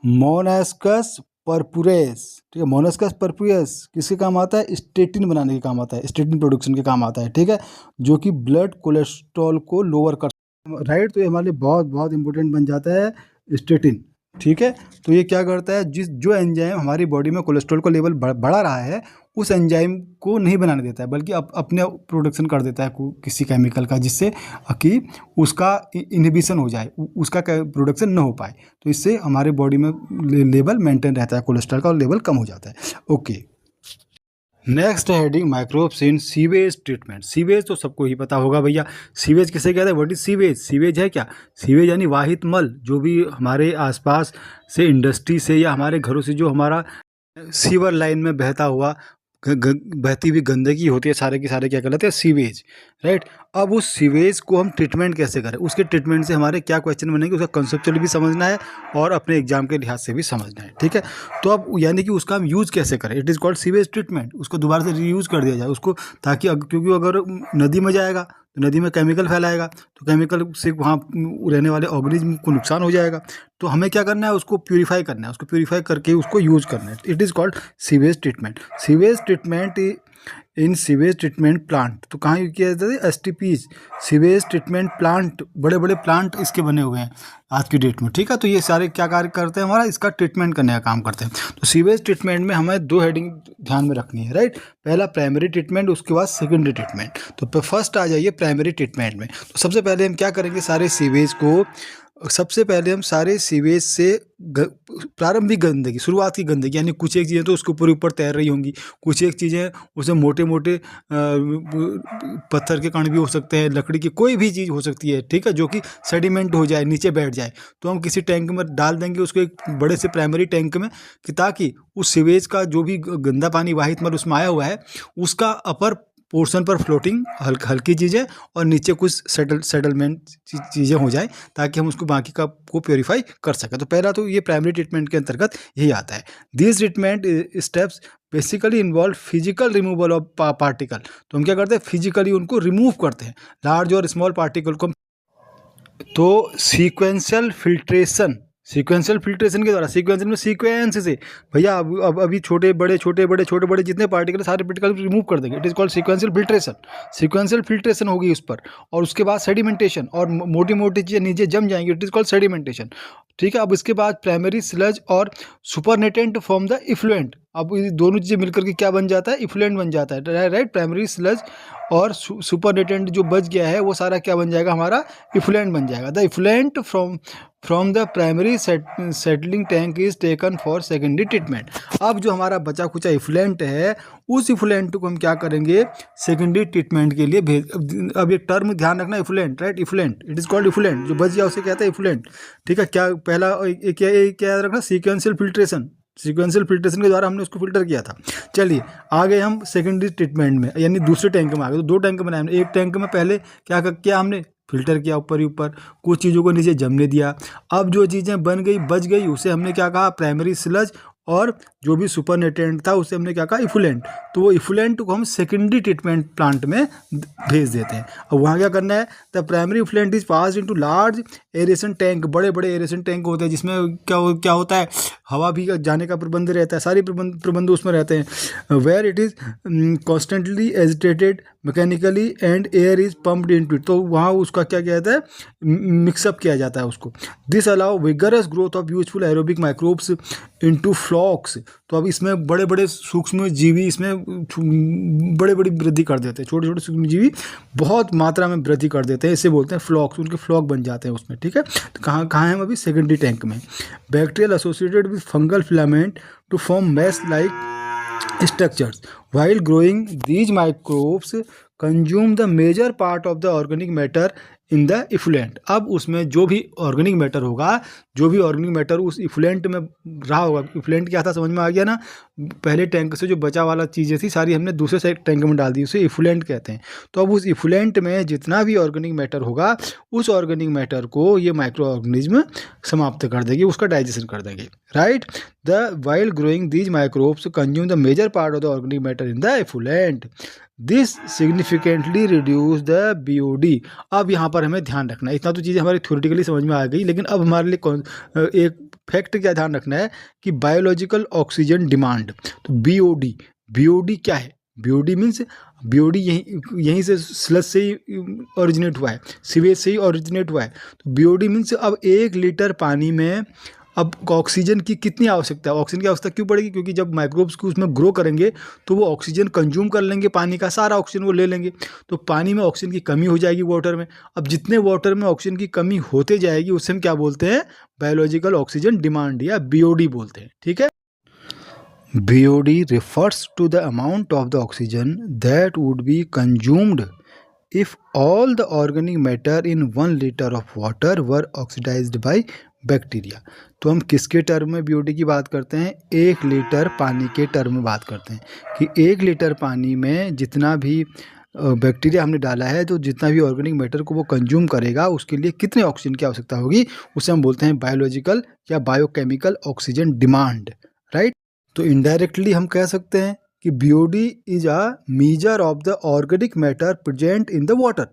Monascus purpureus, ठीक है। मोनस्कस परपुरेस किसके काम आता है, स्टेटिन बनाने के काम आता है, स्टेटिन प्रोडक्शन के काम आता है, ठीक है, जो कि ब्लड कोलेस्ट्रॉल को लोअर कर, राइट। तो ये हमारे लिए बहुत बहुत इंपॉर्टेंट बन जाता है स्टेटिन, ठीक है। तो ये क्या करता है, जो एंजाइम हमारी बॉडी में कोलेस्ट्रॉल का लेवल बढ़ा रहा है उस एंजाइम को नहीं बनाने देता है, बल्कि अपने प्रोडक्शन कर देता है किसी केमिकल का, जिससे कि उसका इनहिबिशन हो जाए, उसका प्रोडक्शन न हो पाए। तो इससे हमारे बॉडी में लेवल मेंटेन रहता है कोलेस्ट्रॉल का, और लेवल कम हो जाता है। Okay, next heading microbes in sewage treatment. Sewage तो सबको ही पता होगा भैया, सीवेज किसे कहते हैं, व्हाट इज सीवेज। सीवेज है क्या, सीवेज यानी वाहित मल, जो भी हमारे आसपास से इंडस्ट्री से या हमारे घरों से जो हमारा सीवर लाइन में बहता हुआ बहती हुई गंदगी होती है, सारे के सारे क्या कहलाते हैं, सीवेज, राइट। अब उस सीवेज को हम ट्रीटमेंट कैसे करें, उसके ट्रीटमेंट से हमारे क्या क्वेश्चन बनेंगे, उसका कंसेप्चुअली भी समझना है और अपने एग्जाम के लिहाज से भी समझना है, ठीक है। तो अब यानी कि उसका हम यूज़ कैसे करें, it is called sewage treatment. उसको दोबारा से रीयूज़ कर दिया जाए उसको, ताकि क्योंकि अगर नदी में जाएगा तो नदी में केमिकल फैलाएगा, तो केमिकल से वहाँ रहने वाले ऑर्गेनिज्म को नुकसान हो जाएगा। तो हमें क्या करना है, उसको प्यूरीफाई करना है, उसको प्यूरीफाई करके उसको यूज़ करना है। It is called sewage treatment. Sewage treatment in sewage treatment plant, तो कहाँ यूज किया जाता है, STPs, सीवेज ट्रीटमेंट प्लांट। बड़े बड़े प्लांट इसके बने हुए हैं आज की डेट में, ठीक है। तो ये सारे क्या कार्य करते हैं, हमारा इसका ट्रीटमेंट करने का काम करते हैं। तो सीवेज ट्रीटमेंट में हमें 2 हेडिंग ध्यान में रखनी है, राइट। पहला प्राइमरी ट्रीटमेंट, उसके बाद सेकेंडरी ट्रीटमेंट। तो फर्स्ट आ जाइए प्राइमरी ट्रीटमेंट में। तो सबसे पहले हम क्या करेंगे, सारे सीवेज को, सबसे पहले हम सारे सीवेज से प्रारंभिक गंदगी, शुरुआत की गंदगी, यानी कुछ एक चीज़ें तो उसके ऊपर ऊपर तैर रही होंगी, कुछ एक चीज़ें उसमें मोटे मोटे पत्थर के कण भी हो सकते हैं, लकड़ी की कोई भी चीज़ हो सकती है, ठीक है, जो कि सेडिमेंट हो जाए, नीचे बैठ जाए। तो हम किसी टैंक में डाल देंगे उसको, एक बड़े से प्राइमरी टैंक में, कि ताकि उस सीवेज का जो भी गंदा पानी वाहित मल उसमें आया हुआ है, उसका अपर पोर्शन पर फ्लोटिंग हल्की चीज़ें और नीचे कुछ सेटलमेंट चीज़ें हो जाए, ताकि हम उसको बाकी का को प्योरीफाई कर सकें। तो पहला तो ये प्राइमरी ट्रीटमेंट के अंतर्गत यही आता है। This treatment steps basically involve physical removal of particle. तो हम क्या करते हैं, फिजिकली उनको रिमूव करते हैं, लार्ज और स्मॉल पार्टिकल को। तो सीक्वेंशियल फिल्ट्रेशन, सीक्वेंशियल फिल्ट्रेशन के द्वारा, सीक्वेंशियल में सीक्वेंस से भैया अब अभी छोटे बड़े जितने पार्टिकल, सारे पार्टिकल रिमूव कर देंगे। It is called sequential filtration. Sequential filtration होगी उस पर, और उसके बाद सेडिमेंटेशन, और मोटी मोटी चीज़ें नीचे जम जाएंगी, इट इज़ कॉल्ड सेडिमेंटेशन, ठीक है। अब इसके बाद प्राइमरी स्लज और सुपरनेटेंट फ्रॉम द इफ्लुएंट। अब ये दोनों चीज़ें मिलकर के क्या बन जाता है, इफ्लुएंट बन जाता है, राइट। प्राइमरी स्लज और सुपरनेटेंट जो बच गया है वो सारा क्या बन जाएगा, हमारा इफ्लुएंट बन जाएगा। The effluent from the primary settling tank is taken for secondary treatment. अब जो हमारा बचा कुचा इफ्लुएंट है, उस इफ्लुएंट को हम क्या करेंगे, सेकेंडरी ट्रीटमेंट के लिए भेज। अब ये टर्म ध्यान रखना, effluent, right, effluent, it is called effluent. जो बच गया उसे कहते हैं इफ्लुएंट, ठीक है। क्या पहला क्या याद रखना, सीक्वेंशियल फिल्ट्रेशन। सीक्वेंशियल फिल्ट्रेशन के द्वारा हमने उसको फिल्टर किया था। चलिए आगे हम सेकेंडरी ट्रीटमेंट में, यानी दूसरे टैंक में आ गए। तो 2 टैंक बनाए हमने। एक टैंक में पहले क्या किया हमने, फिल्टर किया ऊपर ही ऊपर, कुछ चीज़ों को नीचे जमने दिया। अब जो चीज़ें बन गई बच गई, उसे हमने क्या कहा, प्राइमरी स्लज, और जो भी सुपरनेटेंट था उसे हमने क्या कहा, इफ्लुएंट। तो वो इफ्लुएंट को हम सेकेंडरी ट्रीटमेंट प्लांट में भेज देते हैं। अब वहाँ क्या करना है, the primary effluent is pass into large aeration tank. बड़े बड़े एरेशन टैंक होते हैं, जिसमें क्या होता है, हवा भी जाने का प्रबंध रहता है, सारी प्रबंध उसमें रहते हैं। Where it is constantly agitated mechanically and air is pumped into it. तो वहाँ उसका क्या कहता है, मिक्सअप किया जाता है उसको। This allow vigorous growth of useful aerobic microbes into flocs. तो अब इसमें बड़े बड़े सूक्ष्म जीवी इसमें बड़े बड़ी वृद्धि कर देते हैं, छोटे छोटे सूक्ष्म जीवी बहुत मात्रा में वृद्धि कर देते हैं, इसे बोलते हैं फ्लॉक्स। उनके फ्लॉक बन जाते हैं उसमें, ठीक है। तो कहाँ हैं हम अभी, सेकेंडरी टैंक में। Bacterial associated with fungal filament to form mesh like structures while growing these microbes consume the major part of the organic matter in the effluent. अब उसमें जो भी ऑर्गेनिक मैटर होगा, जो भी ऑर्गेनिक मैटर उस effluent में रहा होगा, इफ्लुएंट क्या था समझ में आ गया ना, पहले टैंक से जो बचा वाला चीज़ें थी सारी हमने दूसरे से टैंक में डाल दी, उसे इफ्लुएंट कहते हैं। तो अब उस इफ्लुएंट में जितना भी ऑर्गेनिक मैटर होगा, उस ऑर्गेनिक मैटर को ये माइक्रो ऑर्गेनिज्म समाप्त कर देगी, उसका डाइजेशन कर देंगे, right. The while growing these microbes consume the major part of the organic matter in the effluent. This significantly reduce the BOD। अब यहाँ पर हमें ध्यान रखना है, इतना तो चीज़ें हमारी थ्योरेटिकली समझ में आ गई, लेकिन अब हमारे लिए एक फैक्ट क्या ध्यान रखना है कि बायोलॉजिकल ऑक्सीजन डिमांड। तो BOD क्या है, BOD मीन्स BOD यहीं से स्लज से ही ओरिजिनेट हुआ है, सीवेज से ही ओरिजिनेट हुआ है। तो BOD मीन्स अब 1 लीटर पानी में अब ऑक्सीजन की कितनी आवश्यकता है, ऑक्सीजन की आवश्यकता क्यों पड़ेगी, क्योंकि जब माइक्रोब्स को उसमें ग्रो करेंगे तो वो ऑक्सीजन कंज्यूम कर लेंगे, पानी का सारा ऑक्सीजन वो ले लेंगे, तो पानी में ऑक्सीजन की कमी हो जाएगी वाटर में। अब जितने वाटर में ऑक्सीजन की कमी होते जाएगी उससे हम क्या बोलते हैं, बायोलॉजिकल ऑक्सीजन डिमांड या बीओडी बोलते हैं, ठीक है। BOD refers to the amount of the oxygen that would be consumed if all the organic matter in 1 liter of water were oxidized by bacteria. तो हम किसके टर्म में BOD की बात करते हैं, 1 लीटर पानी के टर्म में बात करते हैं कि 1 लीटर पानी में जितना भी बैक्टीरिया हमने डाला है, तो जितना भी ऑर्गेनिक मैटर को वो कंज्यूम करेगा उसके लिए कितने ऑक्सीजन की आवश्यकता होगी, उसे हम बोलते हैं बायोलॉजिकल या बायोकेमिकल ऑक्सीजन डिमांड, राइट। तो इनडायरेक्टली हम कह सकते हैं कि BOD is a measure of the organic matter present in the water,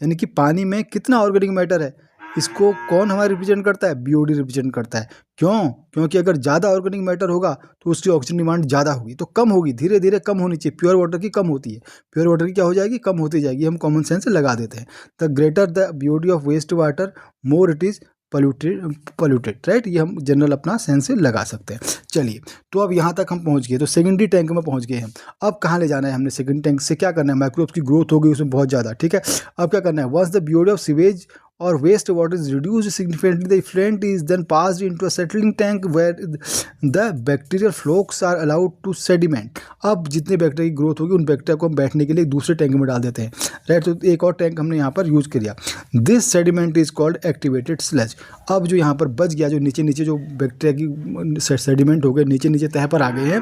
यानी कि पानी में कितना ऑर्गेनिक मैटर है इसको कौन हमारा रिप्रेजेंट करता है, BOD रिप्रेजेंट करता है। क्यों, क्योंकि अगर ज़्यादा ऑर्गेनिक मैटर होगा तो उसकी ऑक्सीजन डिमांड ज़्यादा होगी, तो कम होगी, धीरे धीरे कम होनी चाहिए। प्योर वाटर की कम होती है, प्योर वाटर की क्या हो जाएगी, कम होती जाएगी। हम कॉमन सेंस से लगा देते हैं, the greater the BOD of waste water more it is polluted, right. ये हम जनरल अपना सेंस से लगा सकते हैं। चलिए, तो अब यहाँ तक हम पहुँच गए, तो सेकेंडरी टैंक में पहुँच गए हम। अब कहाँ ले जाना है हमने, सेकेंडरी टैंक से क्या करना है, माइक्रोब्स की ग्रोथ हो गई उसमें बहुत ज़्यादा, ठीक है। अब क्या करना है, once the BOD of sewage or wastewater is reduced significantly, the effluent is then passed into a settling tank where the bacterial flocks are allowed to sediment। अब जितने बैक्टीरिया की ग्रोथ होगी उन बैक्टीरिया को हम बैठने के लिए दूसरे टैंक में डाल देते हैं, राइट। तो एक और टैंक हमने यहाँ पर यूज किया, this sediment is called activated sludge. अब जो यहाँ पर बच गया, जो नीचे नीचे जो बैक्टीरिया की सेडिमेंट हो गए, नीचे नीचे तह पर आ गए हैं,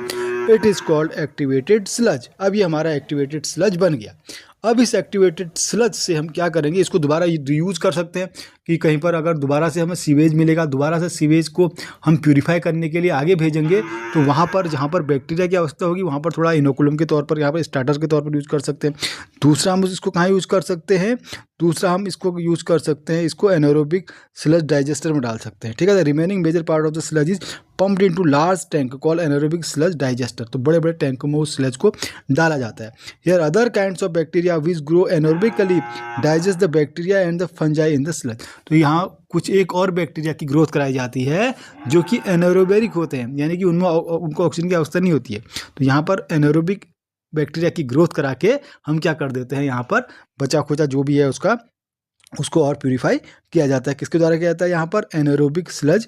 it is called activated sludge. अब ये हमारा एक्टिवेटेड स्लज बन गया। अब इस एक्टिवेटेड स्लज से हम क्या करेंगे, इसको दोबारा रीयूज़ कर सकते हैं कि कहीं पर अगर दोबारा से हमें सीवेज मिलेगा, दोबारा से सीवेज को हम प्यूरिफाई करने के लिए आगे भेजेंगे, तो वहाँ पर जहाँ पर बैक्टीरिया की अवस्था होगी वहाँ पर थोड़ा इनोकुलम के तौर पर, यहाँ पर स्टार्टर के तौर पर यूज़ कर सकते हैं। दूसरा हम इसको कहाँ यूज़ कर सकते हैं, दूसरा हम इसको यूज़ कर सकते हैं, इसको एनारोबिक स्लज डाइजेस्टर में डाल सकते हैं, ठीक है। The remaining major part of the sludge is pumped into large tank called anaerobic sludge digester. तो बड़े बड़े टैंकों में उस स्लज को डाला जाता है। Here other kinds of bacteria which grow anaerobically digest the bacteria and the fungi in the sludge. तो यहाँ कुछ एक और बैक्टीरिया की ग्रोथ कराई जाती है जो कि एनारोबिक होते हैं, यानी कि उनमें उनको ऑक्सीजन की आवश्यकता नहीं होती है। तो यहाँ पर एनारोबिक बैक्टीरिया की ग्रोथ करा के हम क्या कर देते हैं, यहाँ पर बचा खोचा जो भी है उसको और प्यूरिफाई किया जाता है। किसके द्वारा किया जाता है, यहाँ पर एनारोबिक स्लज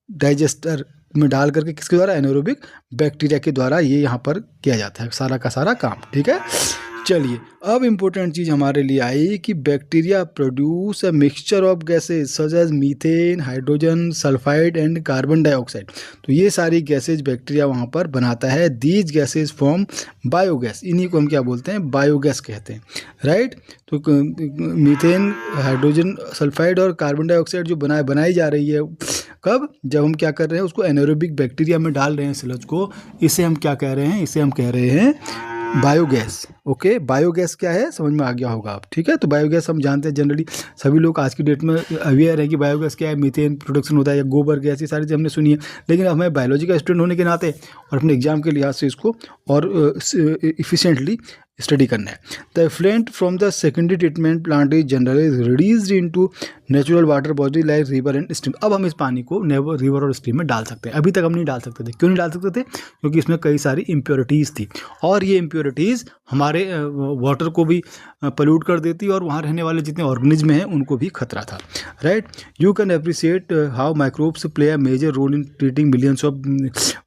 डाइजेस्टर में डाल करके, किसके द्वारा, एनारोबिक बैक्टीरिया के द्वारा ये यहाँ पर किया जाता है सारा का सारा काम, ठीक है। चलिए, अब इम्पोर्टेंट चीज़ हमारे लिए आई कि bacteria produce a mixture of gases such as methane, hydrogen sulphide and carbon dioxide. तो ये सारी गैसेज बैक्टीरिया वहाँ पर बनाता है। दीज गैसेज फॉर्म बायोगैस, इन्हीं को हम क्या बोलते हैं, बायोगैस कहते हैं, राइट। तो मीथेन, हाइड्रोजन सल्फाइड और कार्बन डाइऑक्साइड जो बनाई जा रही है, कब, जब हम क्या कर रहे हैं, उसको एनारोबिक बैक्टीरिया में डाल रहे हैं स्लज को, इसे हम क्या कह रहे हैं, इसे हम कह रहे हैं बायोगैस। ओके, बायोगैस क्या है समझ में आ गया होगा आप, ठीक है। तो बायोगैस हम जानते हैं, जनरली सभी लोग आज की डेट में अवेयर है कि बायोगैस क्या है, मीथेन प्रोडक्शन होता है या गोबर गैस, ये सारी चीज़ हमने सुनी है। लेकिन हमें बायोलॉजी का स्टूडेंट होने के नाते और अपने एग्जाम के लिहाज से इसको और इफिशिएंटली स्टडी करना है। The effluent from the secondary treatment plant is generally released into natural water body like river and stream. अब हम इस पानी को रिवर और स्ट्रीम में डाल सकते हैं, अभी तक हम नहीं डाल सकते थे। क्यों नहीं डाल सकते थे, क्योंकि इसमें कई सारी इम्प्योरिटीज़ थी और ये इम्प्योरिटीज़ हमारे वाटर को भी पोल्यूट कर देती और वहाँ रहने वाले जितने ऑर्गेनिज्म हैं उनको भी खतरा था, right. You can appreciate how microbes play a major role in treating millions of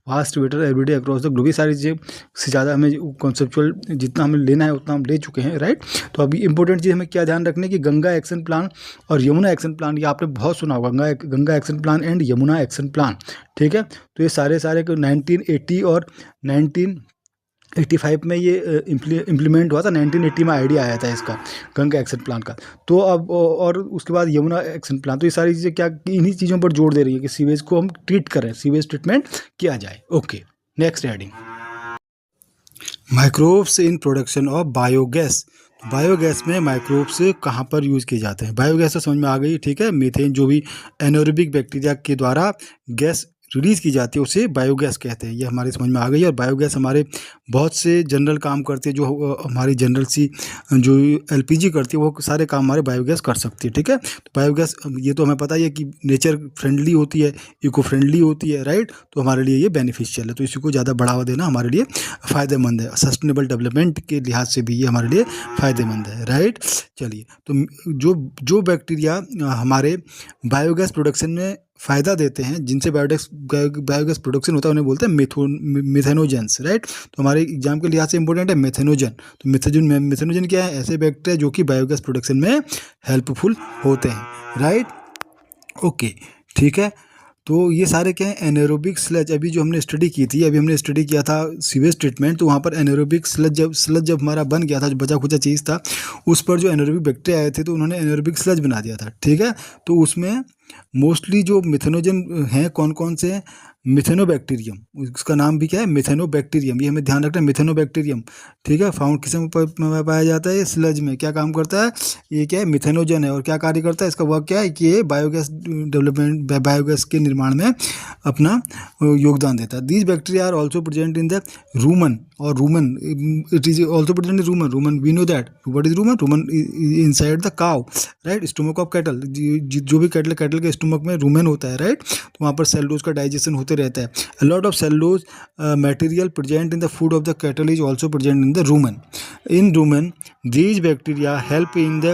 waste water everyday across the globe. ये सारी चीज़ें से ज़्यादा हमें कॉन्सेप्चुअल जितना हमें लेना है उतना हम ले चुके हैं, राइट। तो अभी इंपॉर्टेंट चीज़ हमें क्या ध्यान रखने की, गंगा एक्शन प्लान और यमुना एक्शन प्लान, ये आपने बहुत सुना होगा, Ganga action plan and Yamuna action plan, ठीक है। तो ये सारे 1980 और 1985 में ये इम्प्लीमेंट हुआ था। 1980 में आइडिया आया था इसका, गंगा एक्शन प्लान का। तो अब और उसके बाद यमुना एक्शन प्लान। तो ये सारी चीज़ें क्या इन्हीं चीज़ों पर जोर दे रही है कि सीवेज को हम ट्रीट करें, सीवेज ट्रीटमेंट किया जाए। Okay, next heading, microbes in production of biogas. Biogas में माइक्रोब्स कहाँ पर यूज़ किए जाते हैं, बायोगैस तो समझ में आ गई, ठीक है। मीथेन जो भी एनारोबिक बैक्टीरिया के द्वारा गैस रिलीज़ की जाती है उसे बायोगैस कहते हैं, ये हमारे समझ में आ गई। और बायोगैस हमारे बहुत से जनरल काम करती है, जो हमारी जनरल सी जो एलपीजी करती है वो सारे काम हमारे बायोगैस कर सकती है। ठीक है, तो बायोगैस ये तो हमें पता ही है कि नेचर फ्रेंडली होती है, इको फ्रेंडली होती है, राइट। तो हमारे लिए ये बेनिफिशियल है, तो इसी को ज़्यादा बढ़ावा देना हमारे लिए फ़ायदेमंद है। सस्टेनेबल डेवलपमेंट के लिहाज से भी ये हमारे लिए फ़ायदेमंद है, राइट। चलिए, तो जो जो बैक्टीरिया हमारे बायोगैस प्रोडक्शन में फ़ायदा देते हैं, जिनसे बायोगैस प्रोडक्शन होता है, उन्हें बोलते हैं मिथेनोजेंस, राइट। तो हमारे एग्जाम के लिहाज से इंपॉर्टेंट है मिथेनोजन। तो मिथेनोजन क्या है? ऐसे बैक्टीरिया जो कि बायोगैस प्रोडक्शन में हेल्पफुल होते हैं, राइट। ओके, ठीक है। तो ये सारे क्या है? Anaerobic sludge. अभी जो हमने स्टडी की थी, अभी हमने स्टडी किया था सीवेज ट्रीटमेंट, तो वहाँ पर एनारोबिक स्लज जब हमारा बन गया था, जो बचा खुचा चीज़ था, उस पर जो एनारोबिक बैक्टीरिया आए थे, तो उन्होंने एनारोबिक स्लज बना दिया था। ठीक है, तो उसमें मोस्टली जो मिथेनोजन हैं, कौन कौन से हैं? मिथेनोबैक्टीरियम, उसका नाम भी क्या है? मिथेनोबैक्टीरियम। ये हमें ध्यान रखना है, मिथेनोबैक्टीरियम। ठीक है, फाउंड किस में पाया जाता है? स्लज में। क्या काम करता है? ये क्या है? मिथेनोजन है। और क्या कार्य करता है? इसका वर्क क्या है कि ये बायोगैस डेवलपमेंट, बायोगैस के निर्माण में अपना योगदान देता है। These bacteria are also present in the rumen, और rumen it is also present in rumen we know that what is rumen inside the cow, right, stomach of cattle. जो भी कैटल के स्टोमक में रूमेन होता है, right, तो वहाँ पर सेलुलोज का डाइजेशन होते रहता है। A lot of cellulose material present in the food of the cattle is also present in the Roman. In Roman these bacteria help in the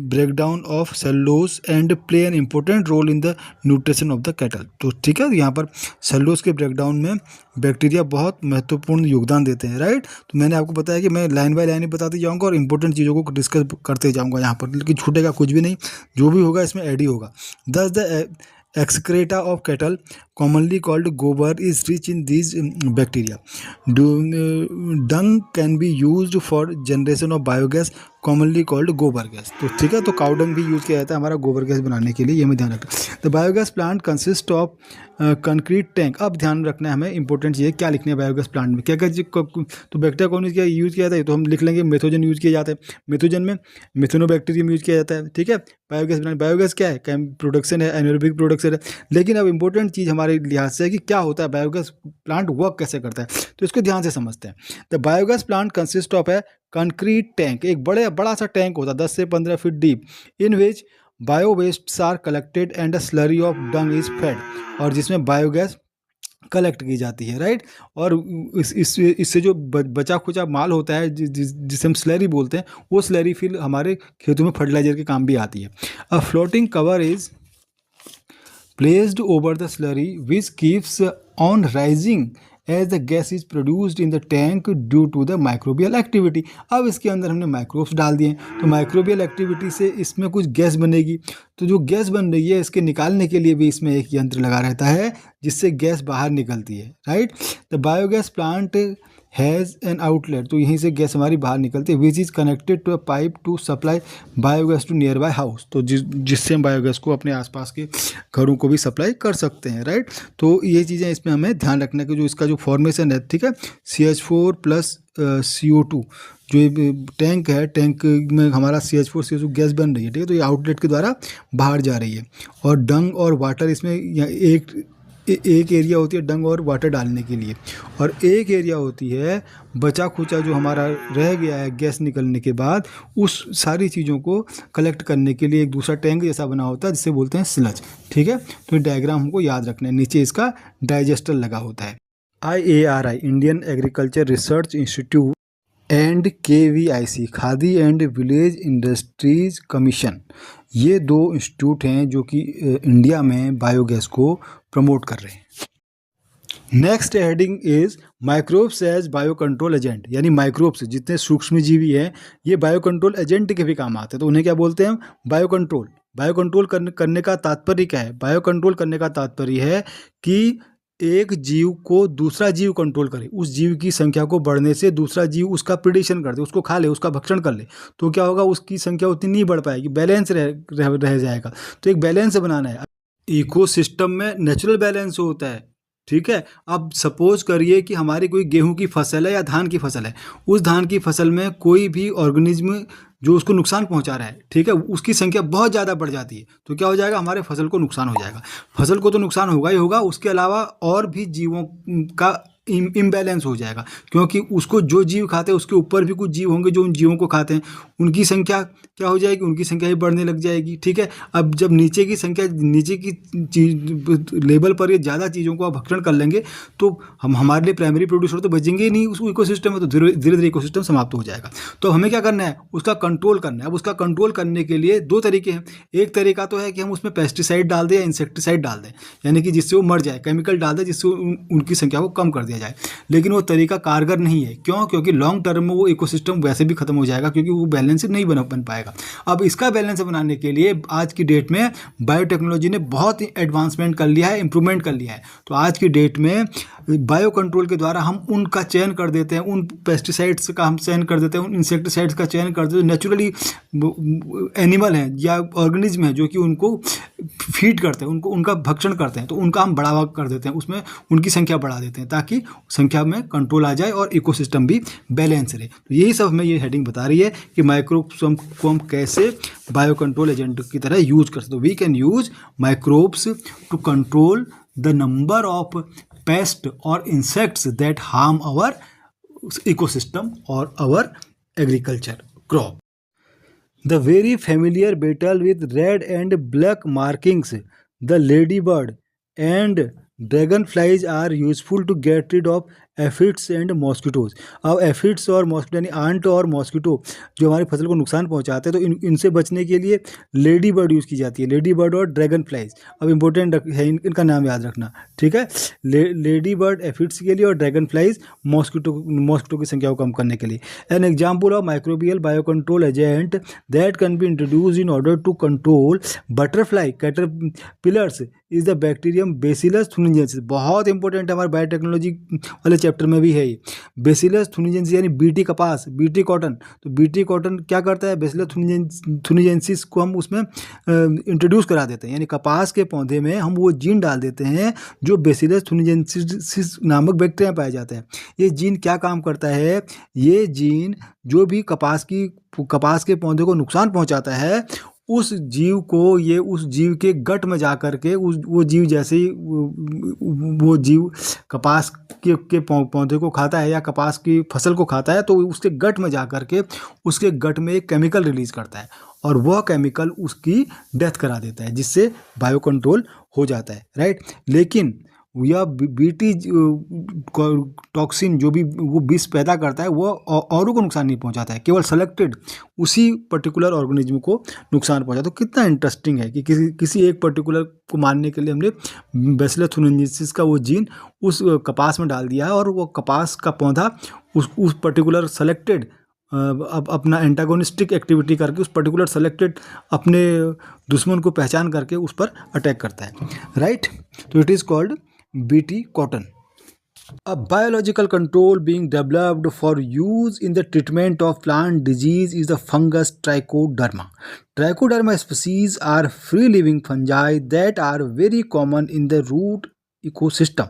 breakdown of cellulose and play an important role in the nutrition of the cattle। तो ठीक है, यहाँ पर cellulose के breakdown में bacteria बहुत महत्वपूर्ण योगदान देते हैं, राइट। तो मैंने आपको बताया कि मैं लाइन बाय लाइन ही बताते जाऊँगा और इंपॉर्टेंट चीज़ों को डिस्कस करते जाऊँगा यहाँ पर, लेकिन छूटेगा कुछ भी नहीं, जो भी होगा इसमें ऐड ही होगा। दस the excreta of cattle commonly called gobar is rich in these bacteria. Dung can be used for generation of biogas commonly called गोबर गैस। तो ठीक है, तो काउ डंग भी यूज़ किया जाता है हमारा गोबर गैस बनाने के लिए, ये हमें ध्यान रखना। The biogas plant consist of concrete tank. अब ध्यान रखना है हमें, इंपॉर्टेंट चीज़ क्या लिखना है बायोगैस प्लांट में, क्या क्या तो बैक्टीरिया कौन यूज़ किया जाता है? तो हम लिख लेंगे मेथोजन यूज़ किया जाता है, मेथोजन में मिथेनोबैक्टीरियम यूज़ किया जाता है। ठीक है, बायोगैस क्या है? प्रोडक्शन है, एनारोबिक प्रोडक्शन है। लेकिन अब इंपॉर्टेंट चीज़ हमारे लिहाज से है कि क्या होता है बायोगैस प्लांट, वर्क कैसे करता है, तो इसको ध्यान से समझते हैं। The biogas plant consist of है कंक्रीट टैंक, एक बड़ा सा टैंक होता है 10 से 15 feet deep, in which bio waste are collected and a slurry of dung is fed, और जिसमें बायोगैस कलेक्ट की जाती है, राइट। और इससे जो बचा खुचा माल होता है, जिसे हम स्लरी बोलते हैं, वो स्लरी फिर हमारे खेतों में फर्टिलाइजर के काम भी आती है। अ floating cover is placed over the slurry which keeps on rising as the gas is produced in the tank due to the microbial activity। अब इसके अंदर हमने माइक्रोब्स डाल दिए, तो माइक्रोबियल एक्टिविटी से इसमें कुछ गैस बनेगी। तो जो गैस बन रही है, इसके निकालने के लिए भी इसमें एक यंत्र लगा रहता है जिससे गैस बाहर निकलती है, right. The biogas plant has an outlet, तो यहीं से गैस हमारी बाहर निकलती है, which is connected to a pipe to supply biogas to nearby house. तो जिससे हम बायोगैस को अपने आसपास के घरों को भी सप्लाई कर सकते हैं, राइट। तो ये चीज़ें इसमें हमें ध्यान रखना है कि जो इसका जो फॉर्मेशन है, ठीक है, CH4 प्लस CO2, जो ये टैंक है, टैंक में हमारा CH4 CO2 गैस बन रही है, ठीक है, तो ये आउटलेट के द्वारा बाहर जा रही है। और डंग और वाटर इसमें एक एरिया होती है डंग और वाटर डालने के लिए, और एक एरिया होती है बचा खुचा जो हमारा रह गया है गैस निकलने के बाद, उस सारी चीज़ों को कलेक्ट करने के लिए एक दूसरा टैंक जैसा बना होता है जिसे बोलते हैं स्लज। ठीक है, तो ये डायग्राम हमको याद रखना है, नीचे इसका डाइजेस्टर लगा होता है। IARI Indian agriculture research institute and KVIC khadi and village industries commission, ये दो इंस्टीट्यूट हैं जो कि इंडिया में बायोगैस को प्रमोट कर रहे हैं। Next heading is microbes as bio control agent, यानी माइक्रोब्स जितने सूक्ष्म जीवी हैं, ये बायो कंट्रोल एजेंट के भी काम आते हैं। तो उन्हें क्या बोलते हैं? Bio control. बायो कंट्रोल करने का तात्पर्य क्या है? बायो कंट्रोल करने का तात्पर्य है कि एक जीव को दूसरा जीव कंट्रोल करे, उस जीव की संख्या को बढ़ने से दूसरा जीव उसका प्रिडेशन कर दे, उसको खा ले, उसका भक्षण कर ले, तो क्या होगा? उसकी संख्या उतनी नहीं बढ़ पाएगी, बैलेंस रह जाएगा। तो एक बैलेंस बनाना है। इकोसिस्टम में नेचुरल बैलेंस होता है, ठीक है। अब सपोज करिए कि हमारी कोई गेहूं की फसल है या धान की फसल है, उस धान की फसल में कोई भी ऑर्गेनिज्म जो उसको नुकसान पहुंचा रहा है, ठीक है, उसकी संख्या बहुत ज़्यादा बढ़ जाती है, तो क्या हो जाएगा? हमारे फसल को नुकसान हो जाएगा। फसल को तो नुकसान होगा ही होगा, उसके अलावा और भी जीवों का इम्बैलेंस हो जाएगा, क्योंकि उसको जो जीव खाते हैं उसके ऊपर भी कुछ जीव होंगे जो उन जीवों को खाते हैं, उनकी संख्या क्या हो जाएगी, उनकी संख्या ही बढ़ने लग जाएगी। ठीक है, अब जब नीचे की संख्या, नीचे की चीज लेवल पर ये ज़्यादा चीज़ों को आप भक्षण कर लेंगे तो हम हमारे लिए प्राइमरी प्रोड्यूसर तो बचेंगे ही नहीं उस इकोसिस्टम में, तो धीरे धीरे इकोसिस्टम समाप्त हो जाएगा। तो हमें क्या करना है, उसका कंट्रोल करना है। अब उसका कंट्रोल करने के लिए दो तरीके हैं। एक तरीका तो है कि हम उसमें पेस्टिसाइड डाल दें या इंसेक्टिसाइड डाल दें, यानी कि जिससे वो मर जाए, केमिकल डाल दें जिससे उनकी संख्या को कम कर दिया जाए। लेकिन वो तरीका कारगर नहीं है। क्यों? क्योंकि लॉन्ग टर्म में वो इकोसिस्टम वैसे भी खत्म हो जाएगा, क्योंकि वो बैलेंस नहीं बन पाएगा। अब इसका बैलेंस बनाने के लिए आज की डेट में बायोटेक्नोलॉजी ने बहुत एडवांसमेंट कर लिया है, इंप्रूवमेंट कर लिया है। तो आज की डेट में बायो कंट्रोल के द्वारा हम उनका चयन कर देते हैं, उन पेस्टिसाइड्स का हम चयन कर देते हैं, उन इंसेक्टिसाइड्स का चयन कर देते हैं, नेचुरली एनिमल हैं या ऑर्गेनिज्म हैं जो कि उनको फीड करते हैं, उनको उनका भक्षण करते हैं, तो उनका हम बढ़ावा कर देते हैं, उसमें उनकी संख्या बढ़ा देते हैं ताकि संख्या में कंट्रोल आ जाए और इकोसिस्टम भी बैलेंस रहे। तो यही सब हमें ये हेडिंग बता रही है कि माइक्रोब्स को हम कैसे बायो कंट्रोल एजेंट की तरह यूज कर सकते हैं। We can use microbes to control the number of pest और insects that harm our ecosystem or our agriculture crop. The very familiar beetle with red and black markings, the ladybird and dragonflies are useful to get rid of aphids and mosquitoes. अब aphids और mosquito यानी aunt और mosquito जो हमारी फसल को नुकसान पहुंचाते हैं, तो इनसे बचने के लिए लेडी बर्ड यूज़ की जाती है, लेडी बर्ड और ड्रैगन फ्लाइज। अब इंपॉर्टेंट है इनका नाम याद रखना, ठीक है। लेडी बर्ड एफिड्स के लिए और ड्रैगन फ्लाइज मॉस्किटो की संख्या को कम करने के लिए। An example of microbial bio control agent that can be introduce in order to control butterfly caterpillars is the bacterium Bacillus thuringiensis. बहुत इंपॉर्टेंट है, हमारे बायोटेक्नोलॉजी वाले चैप्टर में भी है ये। बेसिलस थुनिजेंसिस यानी बीटी कपास, बीटी कॉटन। तो बीटी कॉटन क्या करता है, बेसिलस थुनिजेंसिस को हम उसमें इंट्रोड्यूस करा देते हैं, यानी कपास के पौधे में हम वो जीन डाल देते हैं जो बेसिलस थुनिजेंसिस नामक बैक्टीरिया पाए जाते हैं। ये जीन क्या काम करता है, ये जीन जो भी कपास के पौधे को नुकसान पहुंचाता है, उस जीव को ये उस जीव के गट में जा कर के वो जीव जैसे ही वो जीव कपास के पौधे को खाता है या कपास की फसल को खाता है, तो उसके गट में जा कर के उसके गट में एक केमिकल रिलीज करता है और वह केमिकल उसकी डेथ करा देता है, जिससे बायो कंट्रोल हो जाता है, राइट। लेकिन यह बीटी टॉक्सिन जो भी वो विष पैदा करता है वो औरों को नुकसान नहीं पहुंचाता है, केवल सेलेक्टेड उसी पर्टिकुलर ऑर्गेनिज्म को नुकसान पहुंचाता है। तो कितना इंटरेस्टिंग है कि किसी एक पर्टिकुलर को मारने के लिए हमने बेसिलस थुनिजेंसिस का वो जीन उस कपास में डाल दिया है और वो कपास का पौधा उस पर्टिकुलर सेलेक्टेड अपना एंटागोनिस्टिक एक्टिविटी करके उस पर्टिकुलर सेलेक्टेड अपने दुश्मन को पहचान करके उस पर अटैक करता है, राइट। तो it is called BT cotton. A biological control being developed for use in the treatment of plant disease is the fungus Trichoderma. Trichoderma species are free-living fungi that are very common in the root ecosystem.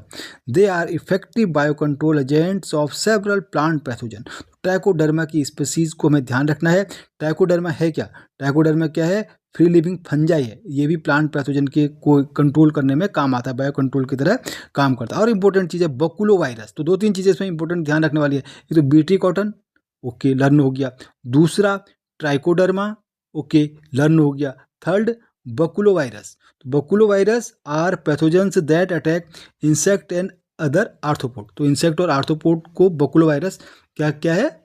They are effective biocontrol agents of several plant pathogens. Trichoderma की species को हमें ध्यान रखना है। Trichoderma है क्या, trichoderma क्या है, फ्री लिविंग फंजाई है। ये भी प्लांट पैथोजन के को कंट्रोल करने में काम आता है, बायो कंट्रोल की तरह काम करता है। और इंपॉर्टेंट चीज़ है बकुलो वायरस। तो 2-3 चीज़ें इसमें इंपॉर्टेंट ध्यान रखने वाली है। ये तो बीटी कॉटन, ओके, लर्न हो गया। दूसरा ट्राइकोडर्मा, ओके, लर्न हो गया। Third baculovirus. तो baculovirus are pathogens that attack insect and other arthropod. तो इंसेक्ट और आर्थ्रोपोड को बकुलो वायरस क्या है,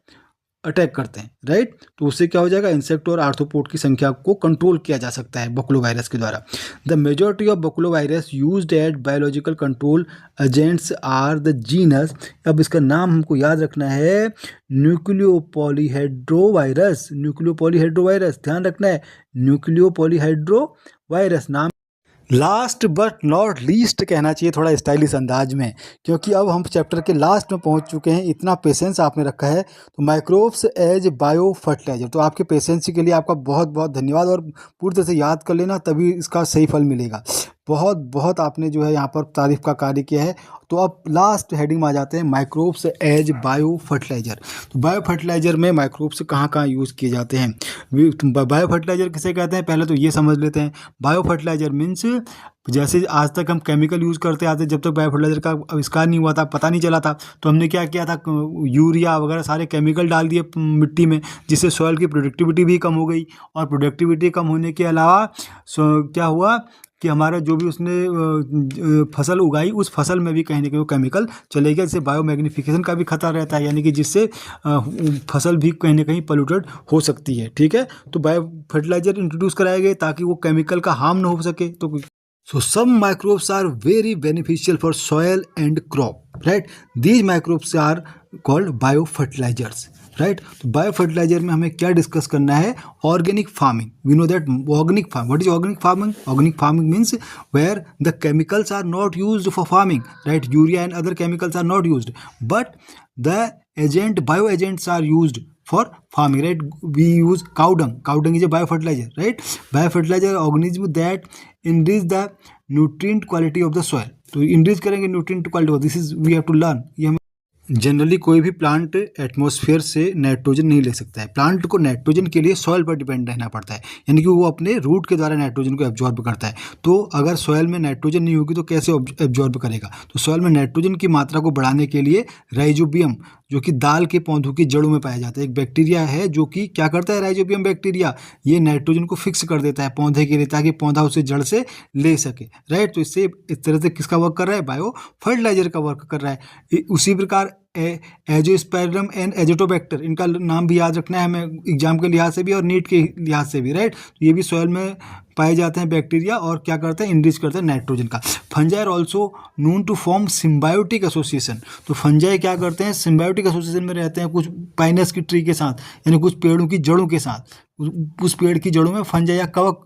अटैक करते हैं, राइट। तो उससे क्या हो जाएगा, इंसेक्ट और आर्थ्रोपोड की संख्या को कंट्रोल किया जा सकता है बकुलो वायरस के द्वारा। The majority of baculovirus used at biological control agents are the genus. अब इसका नाम हमको याद रखना है, न्यूक्लियोपॉलीहेड्रोवायरस। न्यूक्लियोपॉलीहेड्रोवायरस ध्यान रखना है, न्यूक्लियोपॉलीहेड्रोवायरस नाम। लास्ट बट नॉट लीस्ट कहना चाहिए थोड़ा स्टाइलिश अंदाज में, क्योंकि अब हम चैप्टर के लास्ट में पहुंच चुके हैं। इतना पेशेंस आपने रखा है। तो माइक्रोब्स एज बायो फर्टिलाइजर, तो आपके पेशेंस के लिए आपका बहुत बहुत धन्यवाद। और पूरी तरह से याद कर लेना, तभी इसका सही फल मिलेगा। बहुत बहुत आपने जो है यहाँ पर तारीफ का कार्य किया है। तो अब लास्ट हेडिंग में आ जाते हैं, माइक्रोब्स एज बायो फर्टिलाइजर। तो बायो फर्टिलाइजर में माइक्रोब्स कहाँ कहाँ यूज़ किए जाते हैं, बायो फर्टिलाइजर किसे कहते हैं, पहले तो ये समझ लेते हैं। बायो फर्टिलाइजर मीन्स जैसे आज तक हम केमिकल यूज़ करते आते, जब तक बायो फर्टिलाइजर का आविष्कार नहीं हुआ था, पता नहीं चला था, तो हमने क्या किया था, यूरिया वगैरह सारे केमिकल डाल दिए मिट्टी में, जिससे सॉइल की प्रोडक्टिविटी भी कम हो गई। और प्रोडक्टिविटी कम होने के अलावा क्या हुआ कि हमारा जो भी उसने फसल उगाई, उस फसल में भी कहीं ना कहीं वो केमिकल चले गया, जिससे बायो मैग्निफिकेशन का भी खतरा रहता है, यानी कि जिससे फसल भी कहीं ना कहीं पोल्यूटेड हो सकती है। ठीक है, तो बायो फर्टिलाइजर इंट्रोड्यूस कराए गए ताकि वो केमिकल का हार्म ना हो सके। तो so some microbes are very beneficial for soil and crop, right? These microbes are called biofertilizers, right? तो बायोफर्टिलाइजर में हमें क्या डिस्कस करना है, organic farming. We know that organic farm, what is organic farming? Organic farming means where the chemicals are not used for farming, right? Urea and other chemicals are not used, but the agent, bio agents are used for farming, right? We use cow dung. Cow dung is a biofertilizer, right? Biofertilizer organism that enrich the nutrient quality of the soil. तो enrich करेंगे nutrient quality, this is we have to learn। ये हमें generally कोई भी plant atmosphere से nitrogen नहीं ले सकता है। प्लांट को नाइट्रोजन के लिए सॉइल पर डिपेंड रहना पड़ता है, यानी कि वो अपने रूट के द्वारा नाइट्रोजन को एब्जॉर्ब करता है। तो अगर सॉइल में नाइट्रोजन नहीं होगी तो कैसे एब्जॉर्ब करेगा? तो सॉइल में नाइट्रोजन की मात्रा को बढ़ाने के लिए राइजोबियम, जो कि दाल के पौधों की जड़ों में पाया जाता है, एक बैक्टीरिया है जो कि क्या करता है, राइजोबियम बैक्टीरिया, ये नाइट्रोजन को फिक्स कर देता है पौधे के लिए, ताकि पौधा उसे जड़ से ले सके, राइट? तो इससे इस तरह से किसका वर्क कर रहा है? बायो फर्टिलाइजर का वर्क कर रहा है। उसी प्रकार एजोस्पेरम एंड एजोटोबैक्टर, इनका नाम भी याद रखना है हमें एग्जाम के लिहाज से भी और नीट के लिहाज से भी, राइट? तो ये भी सॉइल में पाए जाते हैं बैक्टीरिया, और क्या करते हैं, इनरिच करते हैं नाइट्रोजन का। Fungi are also known to form symbiotic association. तो फंजाई क्या करते हैं, सिम्बायोटिक एसोसिएशन में रहते हैं कुछ पाइनस की ट्री के साथ, यानी कुछ पेड़ों की जड़ों के साथ। उस पेड़ की जड़ों में फंजाई या कवक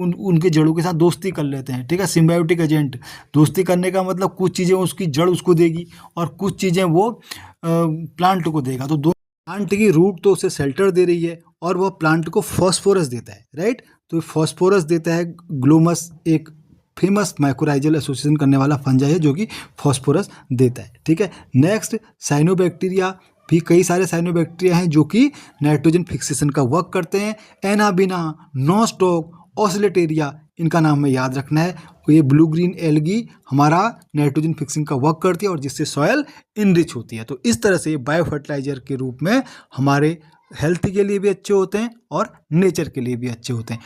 उनके जड़ों के साथ दोस्ती कर लेते हैं, ठीक है? सिम्बायोटिक एजेंट, दोस्ती करने का मतलब कुछ चीज़ें उसकी जड़ उसको देगी और कुछ चीज़ें वो प्लांट को देगा। तो दो प्लांट की रूट तो उसे शेल्टर दे रही है और वह प्लांट को फॉस्फोरस देता है, राइट? तो फॉस्फोरस देता है ग्लोमस, एक फेमस माइकोराइजल एसोसिएशन करने वाला फंजाई है जो कि फॉस्फोरस देता है, ठीक है? नेक्स्ट, साइनोबैक्टीरिया, भी कई सारे साइनोबैक्टीरिया हैं जो कि नाइट्रोजन फिक्सेशन का वर्क करते हैं। एनाबिना, नॉस्टॉक, ऑसिलेटेरिया, इनका नाम हमें याद रखना है। ये ब्लू ग्रीन एल्गी हमारा नाइट्रोजन फिक्सिंग का वर्क करती है और जिससे सॉयल इनरिच होती है। तो इस तरह से बायो फर्टिलाइजर के रूप में हमारे हेल्थ के लिए भी अच्छे होते हैं और नेचर के लिए भी अच्छे होते हैं।